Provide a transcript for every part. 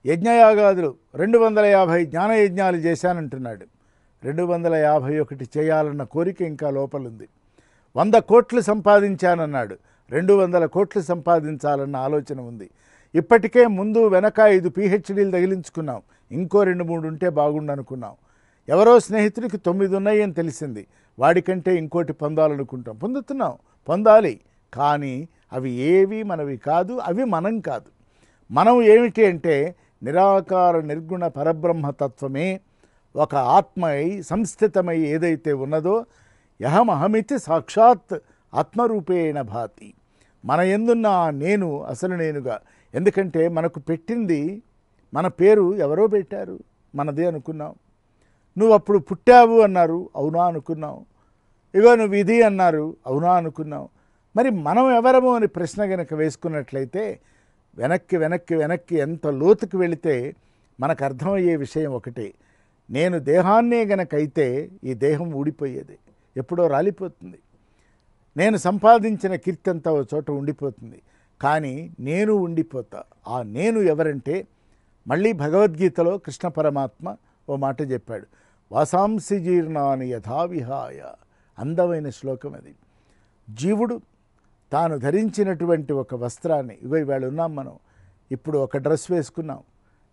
యజ్ఞయాగాదులు 250 జ్ఞానయజ్ఞాలు చేశానంటున్నాడు. 251 చేయాలన్న కోరిక ఇంకా లోపలుంది. 100 కోట్లు సంపాదించానన్నాడు. 200 కోట్లు సంపాదించాలన్న ఆలోచన ఉంది. ఇప్పటికే ముందు వెనక 5 PhDలు తగిలించుకున్నాం. ఇంకో 2-3 ఉంటే బాగుండనుకున్నాం. ఎవరో స్నేహితుడికి 9 ఉన్నాయని తెలిసింది. వాడికంటే ఇంకోటి పొందాలనుకుంటాం. పొందాలి. కానీ అవి ఏవి మనవి కాదు, అవి మనం కాదు. మనం ఏమిటి అంటే నిరాకార నిర్గుణ పరబ్రహ్మతత్వమే ఒక ఆత్మై సంస్థితమై ఏదైతే ఉన్నదో యహమహమితి సాక్షాత్ ఆత్మరూపేణ భాతి. మన యందున్న నేను అసలు నేనుగా. ఎందుకంటే మనకు పెట్టింది, మన పేరు ఎవరో పెట్టారు, మనదే అనుకున్నాం. నువ్వు అప్పుడు పుట్టావు అన్నారు, అవునా అనుకున్నాం. ఇగో నువ్వు ఇది అన్నారు, అవునా అనుకున్నాం. మరి మనం ఎవరము అని ప్రశ్న గనక వేసుకున్నట్లయితే వెనక్కి ఎంత లోతుకు వెళితే మనకు అర్థమయ్యే విషయం ఒకటే. నేను దేహాన్నే గనకైతే ఈ దేహం ఊడిపోయేది, ఎప్పుడో రాలిపోతుంది. నేను సంపాదించిన కీర్తి అంతా ఓ చోట ఉండిపోతుంది. కానీ నేను ఉండిపోతా. ఆ నేను ఎవరంటే మళ్ళీ భగవద్గీతలో కృష్ణ పరమాత్మ ఓ మాట చెప్పాడు, వాసాంసి జీర్ణాని యథావిహాయ. అందమైన శ్లోకం అది. జీవుడు తాను ధరించినటువంటి ఒక వస్త్రాన్ని, ఇగో ఇవాళ ఉన్నాం మనం, ఇప్పుడు ఒక డ్రెస్ వేసుకున్నాం,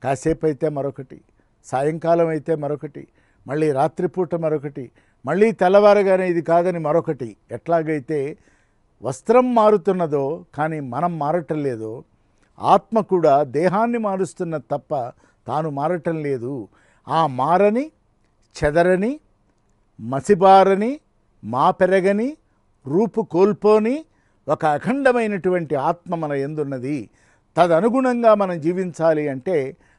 కాసేపు అయితే మరొకటి, సాయంకాలం అయితే మరొకటి, మళ్ళీ రాత్రిపూట మరొకటి, మళ్ళీ తెల్లవారుగానే ఇది కాదని మరొకటి. ఎట్లాగైతే వస్త్రం మారుతున్నదో కానీ మనం మారటం లేదో, ఆత్మ కూడా దేహాన్ని మారుస్తున్నది తప్ప తాను మారటం లేదు. ఆ మారని, చెదరని, మసిబారని, మాపెరగని, రూపు కోల్పోని ఒక అఖండమైనటువంటి ఆత్మ మన యందున్నది. తదనుగుణంగా మనం జీవించాలి అంటే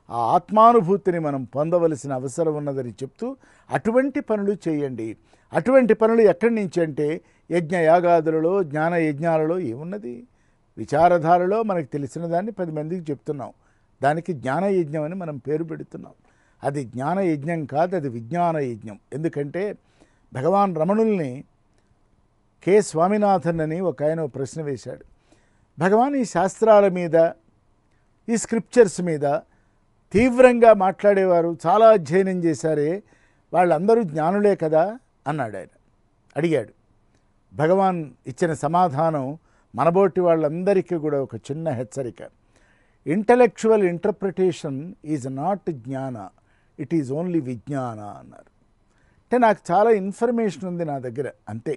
ఆ ఆత్మానుభూతిని మనం పొందవలసిన అవసరం ఉన్నదని చెప్తూ అటువంటి పనులు చేయండి. అటువంటి పనులు ఎక్కడి నుంచి అంటే యజ్ఞయాగాదులలో, జ్ఞాన యజ్ఞాలలో ఏమున్నది? విచారధారలో మనకు తెలిసిన దాన్ని 10 మందికి చెప్తున్నాం. దానికి జ్ఞానయజ్ఞం అని మనం పేరు పెడుతున్నాం. అది జ్ఞానయజ్ఞం కాదు, అది విజ్ఞాన యజ్ఞం. ఎందుకంటే భగవాన్ రమణుల్ని కె స్వామినాథన్ అని ఒక ఆయన ప్రశ్న వేశాడు. భగవాన్ ఈ శాస్త్రాల మీద, ఈ స్క్రిప్చర్స్ మీద తీవ్రంగా మాట్లాడేవారు, చాలా అధ్యయనం చేశారే, వాళ్ళందరూ జ్ఞానులే కదా అన్నాడు ఆయన. అడిగాడు. భగవాన్ ఇచ్చిన సమాధానం మనబోటి వాళ్ళందరికీ కూడా ఒక చిన్న హెచ్చరిక. ఇంటలెక్చువల్ ఇంటర్ప్రిటేషన్ ఈజ్ నాట్ జ్ఞాన, ఇట్ ఈజ్ ఓన్లీ విజ్ఞాన అన్నారు. అంటే నాకు చాలా ఇన్ఫర్మేషన్ ఉంది నా దగ్గర, అంతే.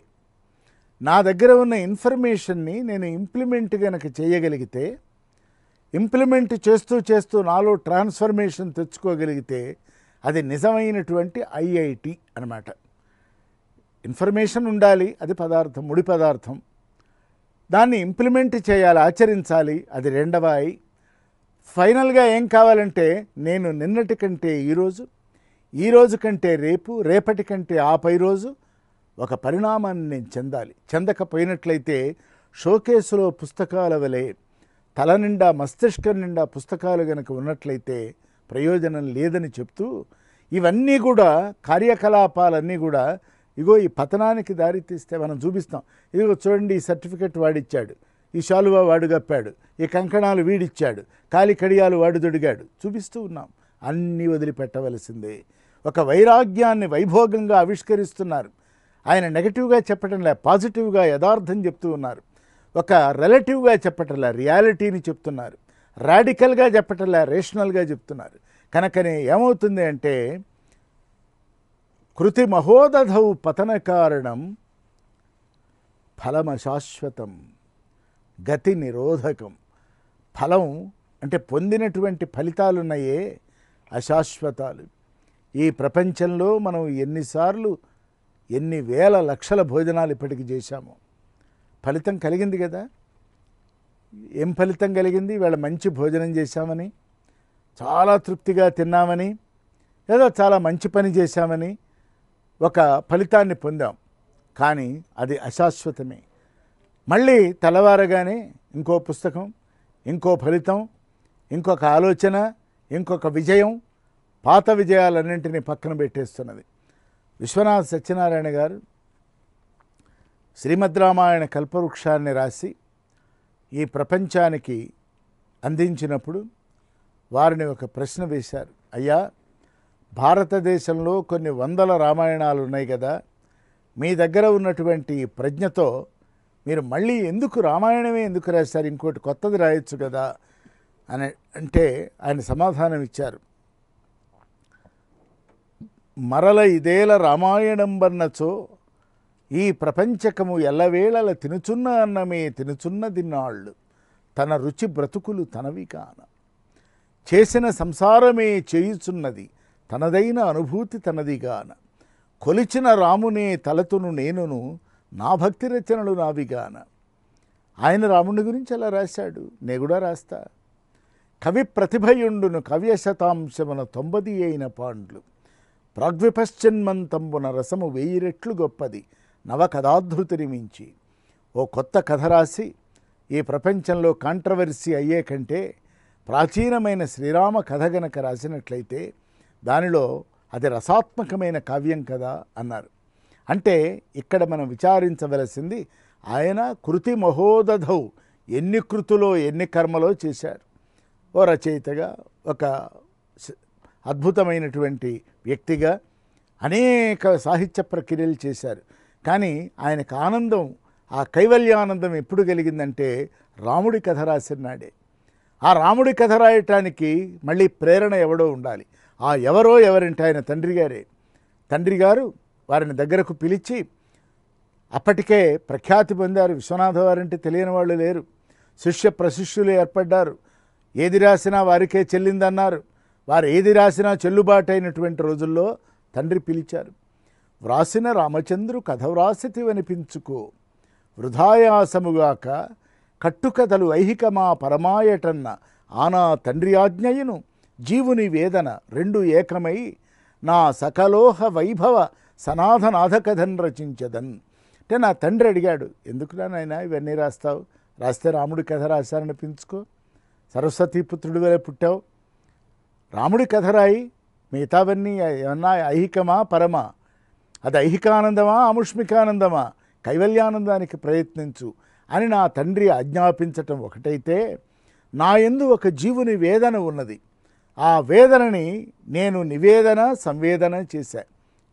నా దగ్గర ఉన్న ఇన్ఫర్మేషన్ని నేను ఇంప్లిమెంట్ కనుక చేయగలిగితే, ఇంప్లిమెంట్ చేస్తూ నాలో ట్రాన్స్ఫర్మేషన్ తెచ్చుకోగలిగితే అది నిజమైనటువంటి ఐఐటి అన్నమాట. ఇన్ఫర్మేషన్ ఉండాలి, అది పదార్థం, ముడి పదార్థం. దాన్ని ఇంప్లిమెంట్ చేయాలి, ఆచరించాలి, అది రెండవ ఐ. ఫైనల్గా ఏం కావాలంటే నేను నిన్నటి కంటే ఈరోజు కంటే రేపు, రేపటి కంటే ఆ పై రోజు ఒక పరిణామాన్ని నేను చెందాలి. చెందకపోయినట్లయితే షోకేసులో పుస్తకాల వలె తల నిండా, మస్తిష్కం నిండా పుస్తకాలు కనుక ఉన్నట్లయితే ప్రయోజనం లేదని చెప్తూ, ఇవన్నీ కూడా కార్యకలాపాలన్నీ కూడా ఇగో ఈ పతనానికి దారి తీస్తే మనం చూపిస్తాం. ఇదిగో చూడండి, ఈ సర్టిఫికెట్ వాడిచ్చాడు, ఈ శాలువా వాడు గప్పాడు, ఈ కంకణాలు వీడిచ్చాడు, కాలి కడియాలు వాడు దొడిగాడు, చూపిస్తూ ఉన్నాం. అన్నీ వదిలిపెట్టవలసిందే. ఒక వైరాగ్యాన్ని వైభోగంగా ఆవిష్కరిస్తున్నారు. ఆయన నెగటివ్గా చెప్పటంలే, పాజిటివ్గా యథార్థం చెప్తూ ఉన్నారు. ఒక రిలేటివ్గా చెప్పటంలే, రియాలిటీని చెప్తున్నారు. రాడికల్గా చెప్పటంలే, రేషనల్గా చెప్తున్నారు. కనుకనే ఏమవుతుంది అంటే కృతి మహోదధౌ పతన కారణం ఫలమశాశ్వతం గతి నిరోధకం. ఫలం అంటే పొందినటువంటి ఫలితాలున్నాయే అశాశ్వతాలు. ఈ ప్రపంచంలో మనం ఎన్ని వేల లక్షల భోజనాలు ఇప్పటికి చేశాము. ఫలితం కలిగింది కదా. ఏం ఫలితం కలిగింది? వీళ్ళ మంచి భోజనం చేశామని, చాలా తృప్తిగా తిన్నామని, లేదా చాలా మంచి పని చేశామని ఒక ఫలితాన్ని పొందాం. కానీ అది అశాశ్వతమే. మళ్ళీ తెల్లవారగానే ఇంకో పుస్తకం, ఇంకో ఫలితం, ఇంకొక ఆలోచన, ఇంకొక విజయం, పాత విజయాలన్నింటినీ పక్కన పెట్టేస్తున్నది. విశ్వనాథ సత్యనారాయణ గారు శ్రీమద్ రామాయణ కల్పవృక్షాన్ని రాసి ఈ ప్రపంచానికి అందించినప్పుడు వారిని ఒక ప్రశ్న వేశారు. అయ్యా, భారతదేశంలో కొన్ని వందల రామాయణాలు ఉన్నాయి కదా, మీ దగ్గర ఉన్నటువంటి ప్రజ్ఞతో మీరు మళ్ళీ ఎందుకు రామాయణమే ఎందుకు రాశారు, ఇంకోటి కొత్తది రాయొచ్చు కదా అని అంటే ఆయన సమాధానం ఇచ్చారు. మరల ఇదేల రామాయణంబన్నచో ఈ ప్రపంచకము ఎల్లవేళల తినుచున్న అన్నమే తినుచున్నదిన్నాళ్ళు తన రుచి బ్రతుకులు తనవి కాన చేసిన సంసారమే చేయుచున్నది తనదైన అనుభూతి తనదిగాన కొలిచిన రామునే తలతును నేనును నా భక్తి రచనలు నావిగాన. ఆయన రాముని గురించి అలా రాశాడు, నే కూడా రాస్తా. కవి ప్రతిభయుండును కవ్య శతాంశమున 90 అయిన పాండ్లు ప్రాగ్విపశ్చన్మంతంబున రసము 1000 రెట్లు గొప్పది నవకథాధృతిని మించి. ఓ కొత్త కథ రాసి ఈ ప్రపంచంలో కాంట్రవర్సీ అయ్యే కంటే ప్రాచీనమైన శ్రీరామ కథ గనక రాసినట్లయితే దానిలో అది రసాత్మకమైన కావ్యం కదా అన్నారు. అంటే ఇక్కడ మనం విచారించవలసింది, ఆయన కృతి మహోదధౌ ఎన్ని కృతులో ఎన్ని కర్మలో చేశారు. ఓ రచయితగా, ఒక అద్భుతమైనటువంటి వ్యక్తిగా అనేక సాహిత్య ప్రక్రియలు చేశారు. కానీ ఆయనకు ఆనందం, ఆ కైవల్యానందం ఎప్పుడు కలిగిందంటే రాముడి కథ రాసిన నాడే. ఆ రాముడి కథ రాయటానికి మళ్ళీ ప్రేరణ ఎవడో ఉండాలి. ఆ ఎవరో ఎవరంటే ఆయన తండ్రి గారే. తండ్రి గారు వారిని దగ్గరకు పిలిచి, అప్పటికే ప్రఖ్యాతి పొందారు. విశ్వనాథ వారంటే తెలియని వాళ్ళు లేరు. శిష్య ప్రశిష్యులు ఏర్పడ్డారు. ఏది రాసినా వారికే చెల్లిందన్నారు. వారు ఏది రాసినా చెల్లుబాటు అయినటువంటి రోజుల్లో తండ్రి పిలిచారు. వ్రాసిన రామచంద్రు కథ వ్రాసితివనిపించుకో వృధాయాసముగాక కట్టుకథలు ఐహికమా పరమాయటన్న ఆనా తండ్రి ఆజ్ఞయును జీవుని వేదన రెండు ఏకమై నా సకలోహ వైభవ సనాథనాథ కథను రచించదన్. అంటే నా తండ్రి అడిగాడు, ఎందుకురా నాయనా ఇవన్నీ రాస్తావు, రాస్తే రాముడి కథ రాశారనిపించుకో, సరస్వతీపుత్రుడి వలె పుట్టావు, రాముడి కథ రాయి, మిగతావన్నీ ఏమన్నా ఐహికమా పరమా, అది ఐహికానందమా అముష్మికానందమా, కైవల్యానందానికి ప్రయత్నించు అని నా తండ్రి ఆజ్ఞాపించటం ఒకటైతే, నా యందు ఒక జీవుని వేదన ఉన్నది. ఆ వేదనని నేను నివేదన సంవేదన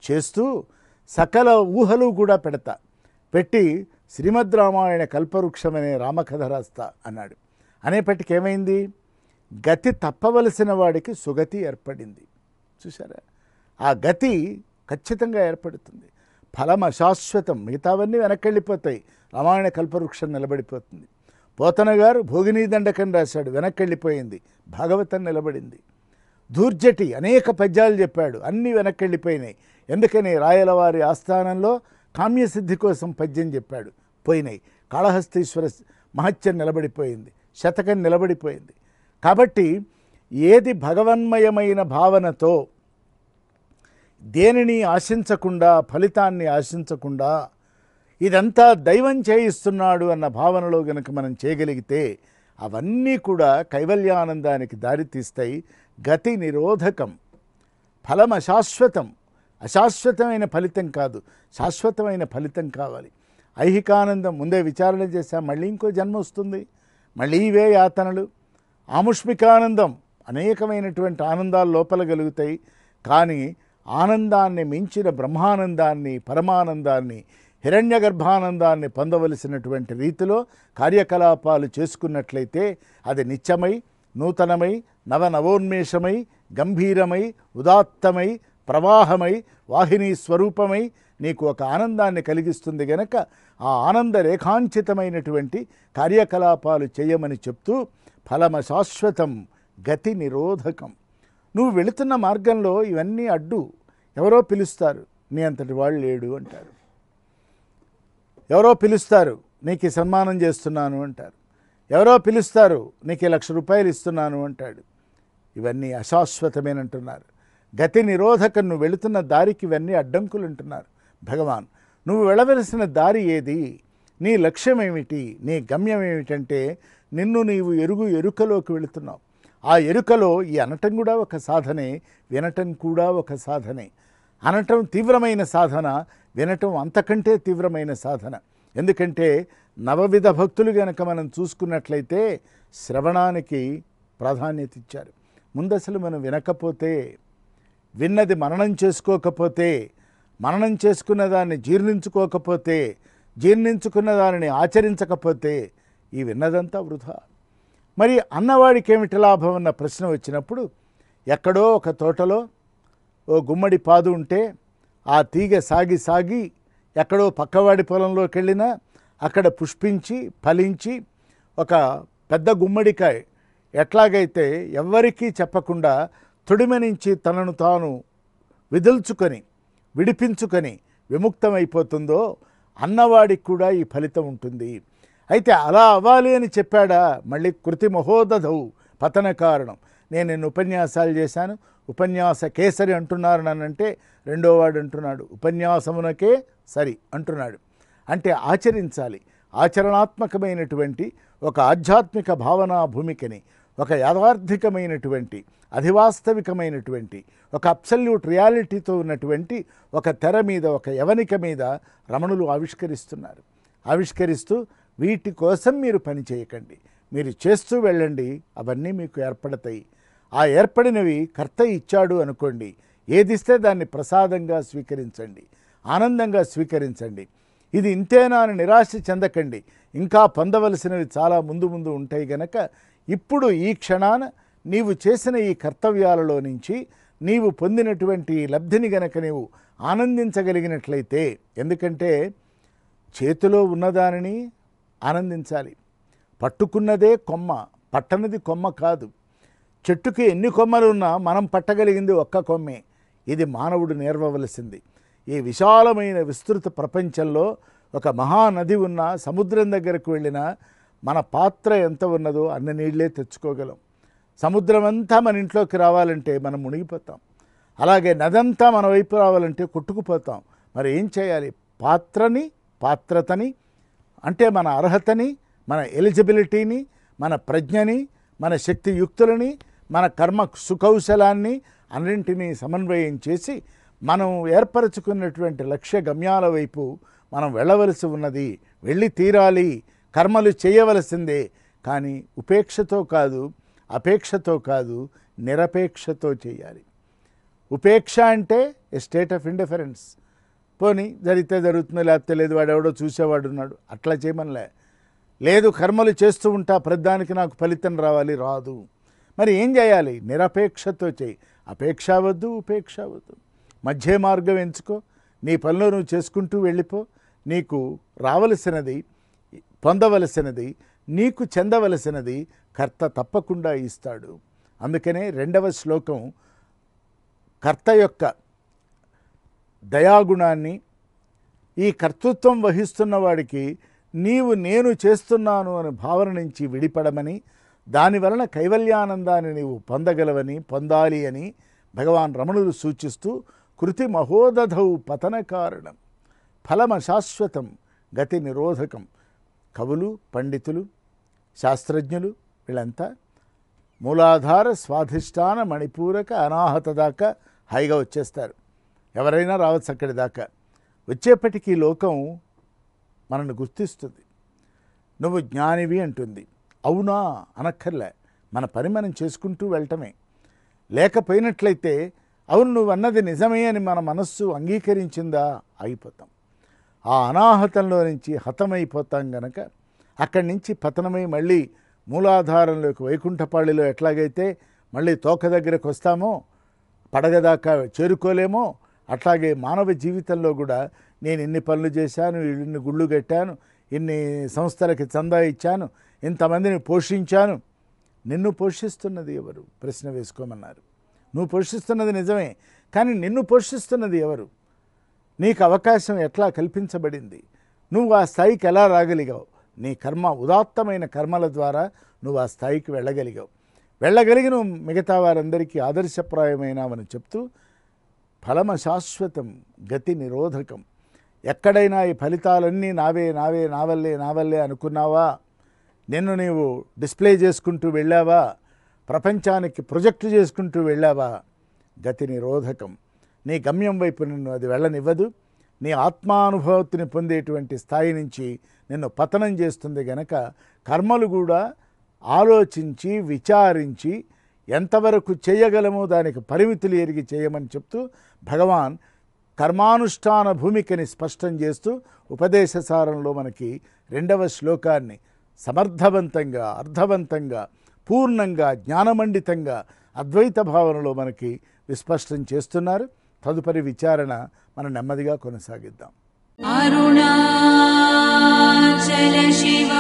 చేస్తూ సకల ఊహలు కూడా పెట్టి శ్రీమద్ రామాయణ కల్పవృక్షమనే రామకథ రాస్తా అన్నాడు. అనేపటికి ఏమైంది, గతి తప్పవలసిన వాడికి సుగతి ఏర్పడింది. చూసారా, ఆ గతి ఖచ్చితంగా ఏర్పడుతుంది. ఫలం అశాశ్వతం, మిగతావన్నీ వెనక్కెళ్ళిపోతాయి, రామాయణ కల్పవృక్షం నిలబడిపోతుంది. పోతన గారు భోగినీ దండకం రాశాడు, వెనక్కెళ్ళిపోయింది, భాగవతం నిలబడింది. ధూర్జటి అనేక పద్యాలు చెప్పాడు, అన్నీ వెనక్కెళ్ళిపోయినాయి. ఎందుకని రాయలవారి ఆస్థానంలో కామ్యసిద్ధి కోసం పద్యం చెప్పాడు, పోయినాయి. కాళహస్తీశ్వర మహత్యం నిలబడిపోయింది, శతకం నిలబడిపోయింది. కాబట్టి ఏది భగవన్మయమైన భావనతో దేనిని ఆశించకుండా, ఫలితాన్ని ఆశించకుండా ఇదంతా దైవం చేయిస్తున్నాడు అన్న భావనలో గనక మనం చేయగలిగితే అవన్నీ కూడా కైవల్యానందానికి దారితీస్తాయి. గతి నిరోధకం, ఫలం అశాశ్వతం, అశాశ్వతమైన ఫలితం కాదు, శాశ్వతమైన ఫలితం కావాలి. ఐహికానందం ముందే విచారణ చేశా, మళ్ళీ ఇంకో జన్మ వస్తుంది, మళ్ళీ ఇవే యాతనలు. ఆముష్మికానందం, అనేకమైనటువంటి ఆనందాలు లోపల కలుగుతాయి. కానీ ఆనందాన్ని మించిన బ్రహ్మానందాన్ని, పరమానందాన్ని, హిరణ్య గర్భానందాన్ని పొందవలసినటువంటి రీతిలో కార్యకలాపాలు చేసుకున్నట్లయితే అది నిత్యమై, నూతనమై, నవనవోన్మేషమై, గంభీరమై, ఉదాత్తమై, ప్రవాహమై, వాహిని స్వరూపమై నీకు ఒక ఆనందాన్ని కలిగిస్తుంది. గనక ఆ ఆనంద రేఖాంచితమైనటువంటి కార్యకలాపాలు చేయమని చెప్తూ, ఫలమ శాశ్వతం గతి నిరోధకం. నువ్వు వెళుతున్న మార్గంలో ఇవన్నీ అడ్డు. ఎవరో పిలుస్తారు, నీ అంతటి వాళ్ళు లేడు అంటారు. ఎవరో పిలుస్తారు, నీకు సన్మానం చేస్తున్నాను అంటారు. ఎవరో పిలుస్తారు, నీకు 1,00,000 రూపాయలు ఇస్తున్నాను అంటాడు. ఇవన్నీ అశాశ్వతమేనంటున్నారు. గతి నిరోధకం, నువ్వు వెళుతున్న దారికి ఇవన్నీ అడ్డంకులు అంటున్నారు భగవాన్. నువ్వు వెళ్ళవలసిన దారి ఏది, నీ లక్ష్యం ఏమిటి, నీ గమ్యం ఏమిటంటే నిన్ను నీవు ఎరుకలోకి వెళుతున్నావు. ఆ ఎరుకలో ఈ అనటం కూడా ఒక సాధనే, వినటం కూడా ఒక సాధనే. అనటం తీవ్రమైన సాధన, వినటం అంతకంటే తీవ్రమైన సాధన. ఎందుకంటే నవవిధ భక్తులు గనక మనం చూసుకున్నట్లయితే శ్రవణానికి ప్రాధాన్యత ఇచ్చారు. ముందసలు మనం వినకపోతే, విన్నది మననం చేసుకోకపోతే, మననం చేసుకున్న దాన్ని జీర్ణించుకోకపోతే, జీర్ణించుకున్న దానిని ఆచరించకపోతే ఈ విన్నదంతా వృధా. మరి అన్నవాడికి ఏమిటి లాభం అన్న ప్రశ్న వచ్చినప్పుడు, ఎక్కడో ఒక తోటలో ఓ గుమ్మడి పాదు ఉంటే ఆ తీగ సాగి సాగి ఎక్కడో పక్కవాడి పొలంలోకి వెళ్ళినా అక్కడ పుష్పించి ఫలించి ఒక పెద్ద గుమ్మడికాయ ఎట్లాగైతే ఎవ్వరికీ చెప్పకుండా తొడిమ నుంచి తనను తాను విదుల్చుకొని విడిపించుకొని విముక్తమైపోతుందో అన్నవాడికి కూడా ఈ ఫలితం ఉంటుంది. అయితే అలా అవ్వాలి అని చెప్పాడా? మళ్ళీ కృతి మహోదధౌ పతన కారణం. నేను ఎన్ని ఉపన్యాసాలు చేశాను, ఉపన్యాస కేసరి అంటున్నారు నన్నంటే రెండో వాడు అంటున్నాడు ఉపన్యాసమునకే సరి అంటున్నాడు. అంటే ఆచరించాలి. ఆచరణాత్మకమైనటువంటి ఒక ఆధ్యాత్మిక భావనా భూమికని, ఒక యాథార్థికమైనటువంటి అధివాస్తవికమైనటువంటి ఒక అబ్సల్యూట్ రియాలిటీతో ఉన్నటువంటి ఒక తెర మీద, ఒక యవనిక మీద రమణులు ఆవిష్కరిస్తున్నారు. ఆవిష్కరిస్తూ వీటి కోసం మీరు పని చేయకండి, మీరు చేస్తూ వెళ్ళండి, అవన్నీ మీకు ఏర్పడతాయి. ఆ ఏర్పడినవి కర్త ఇచ్చాడు అనుకోండి, ఏదిస్తే దాన్ని ప్రసాదంగా స్వీకరించండి, ఆనందంగా స్వీకరించండి. ఇది ఇంతేనా అని నిరాశ చెందకండి, ఇంకా పొందవలసినవి చాలా ముందు ముందు ఉంటాయి గనక ఇప్పుడు ఈ క్షణాన నీవు చేసిన ఈ కర్తవ్యాలలో నుంచి నీవు పొందినటువంటి లబ్ధిని గనక నీవు ఆనందించగలిగినట్లయితే, ఎందుకంటే చేతిలో ఉన్నదానిని ఆనందించాలి. పట్టుకున్నదే కొమ్మ, పట్టనది కొమ్మ కాదు. చెట్టుకి ఎన్ని కొమ్మలు ఉన్నా మనం పట్టగలిగింది ఒక్క కొమ్మే. ఇది మానవుడు నేర్వవలసింది. ఈ విశాలమైన విస్తృత ప్రపంచంలో ఒక మహానది ఉన్న సముద్రం దగ్గరకు వెళ్ళినా మన పాత్ర ఎంత ఉన్నదో అన్ని నీళ్ళే తెచ్చుకోగలం. సముద్రం అంతా మన ఇంట్లోకి రావాలంటే మనం మునిగిపోతాం. అలాగే నదంతా మన వైపు రావాలంటే కొట్టుకుపోతాం. మరి ఏం చేయాలి? పాత్రతని అంటే మన అర్హతని, మన ఎలిజిబిలిటీని, మన ప్రజ్ఞని, మన శక్తియుక్తులని, మన కర్మ సుకౌశలాన్ని అన్నింటినీ సమన్వయం చేసి మనం ఏర్పరచుకున్నటువంటి లక్ష్య గమ్యాల వైపు మనం వెళ్ళవలసి ఉన్నది. వెళ్ళి తీరాలి. కర్మలు చేయవలసిందే. కానీ ఉపేక్షతో కాదు, అపేక్షతో కాదు, నిరపేక్షతో చేయాలి. ఉపేక్ష అంటే ఏ స్టేట్ ఆఫ్ ఇండిఫరెన్స్. పోనీ జరిగితే జరుగుతుంది, లేకపోతే లేదు, వాడు ఎవడో చూసేవాడు ఉన్నాడు, అట్లా చేయమనిలే. లేదు, కర్మలు చేస్తూ ఉంటా, ప్రతిదానికి నాకు ఫలితం రావాలి, రాదు. మరి ఏం చేయాలి? నిరపేక్షతో చేయి. అపేక్ష వద్దు, ఉపేక్ష వద్దు, మధ్య మార్గం ఎంచుకో. నీ పనిలో నువ్వు చేసుకుంటూ వెళ్ళిపో. నీకు రావలసినది, పొందవలసినది, నీకు చెందవలసినది కర్త తప్పకుండా ఇస్తాడు. అందుకనే రెండవ శ్లోకం కర్త యొక్క దయాగుణాన్ని, ఈ కర్తృత్వం వహిస్తున్న వాడికి నీవు నేను చేస్తున్నాను అనే భావన నుంచి విడిపడమని, దానివలన కైవల్యానందాన్ని నీవు పొందగలవని, పొందాలి అని భగవాన్ రమణులు సూచిస్తూ కృతి మహోదధౌ పతన కారణం ఫలమశాశ్వతం గతి నిరోధకం. కవులు, పండితులు, శాస్త్రజ్ఞులు వీళ్ళంతా మూలాధార స్వాధిష్టాన మణిపూరక అనాహత దాకా హాయిగా వచ్చేస్తారు. ఎవరైనా రావచ్చు అక్కడి దాకా. వచ్చేప్పటికీ లోకం మనల్ని గుర్తిస్తుంది. నువ్వు జ్ఞానివి అంటుంది. అవునా అనక్కర్లే, మన పని మనం చేసుకుంటూ వెళ్ళటమే. లేకపోయినట్లయితే అవును నువ్వు అన్నది నిజమే అని మన మనస్సు అంగీకరించిందా, ఆగిపోతాం. ఆ అనాహతంలో నుంచి హతమైపోతాం గనక అక్కడి నుంచి పతనమై మళ్ళీ మూలాధారంలోకి వైకుంఠపాళిలో ఎట్లాగైతే మళ్ళీ తోక దగ్గరకు వస్తామో, పడగదాకా చేరుకోలేమో, అట్లాగే మానవ జీవితంలో కూడా నేను ఇన్ని పనులు చేశాను, ఇన్ని గుళ్ళు కట్టాను, ఇన్ని సంస్థలకి చందా ఇచ్చాను, ఇంతమందిని పోషించాను. నిన్ను పోషిస్తున్నది ఎవరు? ప్రశ్న వేసుకోమన్నారు. నువ్వు పోషిస్తున్నది నిజమే, కానీ నిన్ను పోషిస్తున్నది ఎవరు? నీకు అవకాశం ఎట్లా కల్పించబడింది? నువ్వు ఆ స్థాయికి ఎలా రాగలిగావు? నీ కర్మ, ఉదాత్తమైన కర్మల ద్వారా నువ్వు ఆ స్థాయికి వెళ్ళగలిగి నువ్వు మిగతా వారందరికీ ఆదర్శప్రాయమైనావని చెప్తూ ఫలమ శాశ్వతం గతి నిరోధకం. ఎక్కడైనా ఈ ఫలితాలన్నీ నావే నావే నావల్లే అనుకున్నావా? నిన్ను నీవు డిస్ప్లే చేసుకుంటూ వెళ్ళావా? ప్రపంచానికి ప్రొజెక్ట్ చేసుకుంటూ వెళ్ళావా? గతి నిరోధకం. నీ గమ్యం వైపు నిన్ను అది వెళ్ళనివ్వదు. నీ ఆత్మానుభూతిని పొందేటువంటి స్థాయి నుంచి నిన్ను పతనం చేస్తుంది గనక కర్మలు కూడా ఆలోచించి విచారించి ఎంతవరకు చేయగలమో దానికి పరిమితులు ఎరిగి చేయమని చెప్తూ భగవాన్ కర్మానుష్ఠాన భూమికని స్పష్టం చేస్తూ ఉపదేశసారంలో మనకి 2వ శ్లోకాన్ని సమర్థవంతంగా, అర్థవంతంగా, పూర్ణంగా, జ్ఞానమండితంగా అద్వైత భావనలో మనకి విస్పష్టం చేస్తున్నారు. తదుపరి విచారణ మనం నెమ్మదిగా కొనసాగిద్దాం. అరుణాచల శివ